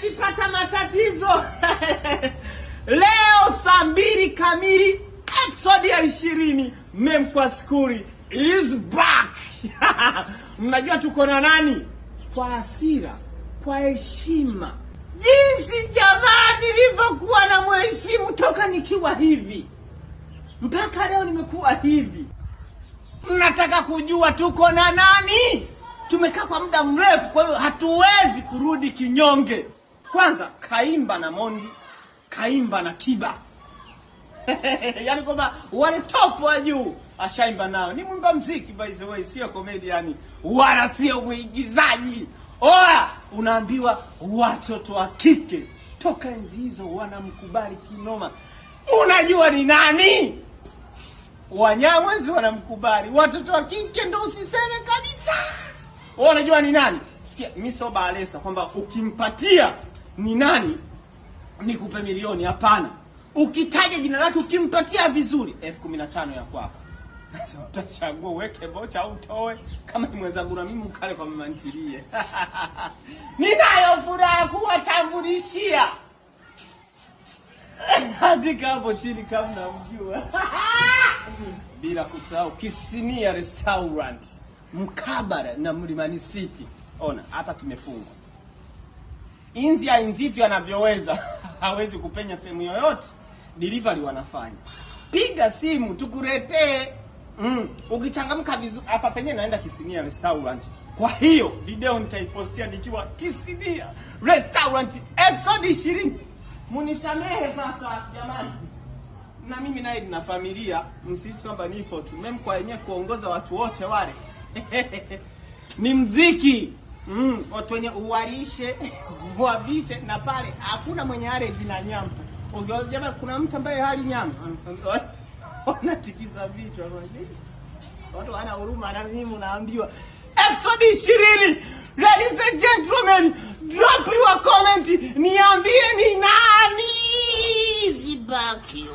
nikipata matatizo. Leo saa 2 kamili episode ya 20 Mem kwa Skuri is back. Mnajua tuko na nani? Kwa hasira, kwa heshima. Jinsi jamaa nilivyokuwa na mheshimu toka nikiwa hivi mpaka leo nimekuwa hivi. Mnataka kujua tuko na nani? Tumekaa kwa muda mrefu, kwa hiyo hatuwezi kurudi kinyonge. Kwanza kaimba na Mondi, kaimba na Kiba. Yaani kwamba wale top wa juu ashaimba nao. Ni mwimba muziki by the way, sio comedian wala sio mwigizaji. Oya, unaambiwa watoto wa kike toka enzi hizo wanamkubali kinoma. Unajua ni nani? Wanyamwezi wanamkubali, watoto wa kike ndo usiseme kabisa. Wewe unajua ni nani? Sikia, mimi sio Balesa kwamba ukimpatia ni nani nikupe milioni, hapana. Ukitaja jina lake ukimpatia vizuri 15,000 ya kwako. Sasa utachagua uweke vocha au utoe, kama ni mwenzangu na mimi ukale kwa mama ntilie. Ninayo furaha kuwatambulishia. Andika hapo chini kama unamjua. Bila kusahau Kisinia Restaurant mkabara na Mlimani City. Ona, hapa kimefungwa. Inzi ya inzivi anavyoweza hawezi kupenya sehemu yoyote. Delivery wanafanya. Piga simu tukuletee. Ukichangamka vizuri hapa penye naenda Kisinia Restaurant. Kwa hiyo video nitaipostia nikiwa Kisinia Restaurant episode 20. Munisamehe sasa jamani. Na mimi naye nina familia, msisi kwamba nipo tu. Mem kwa yenyewe kuongoza watu wote wale. Ni mziki. Watu wenye uwalishe, uwabishe na pale hakuna mwenye allergy na nyama. Ungeona jamani, kuna mtu ambaye hali nyama. Wanatikisa vichwa kwa hiyo. Watu wana huruma na mimi naambiwa. Episode 20. Ladies and gentlemen, drop your comment. Niambie ni nani? Zibaki.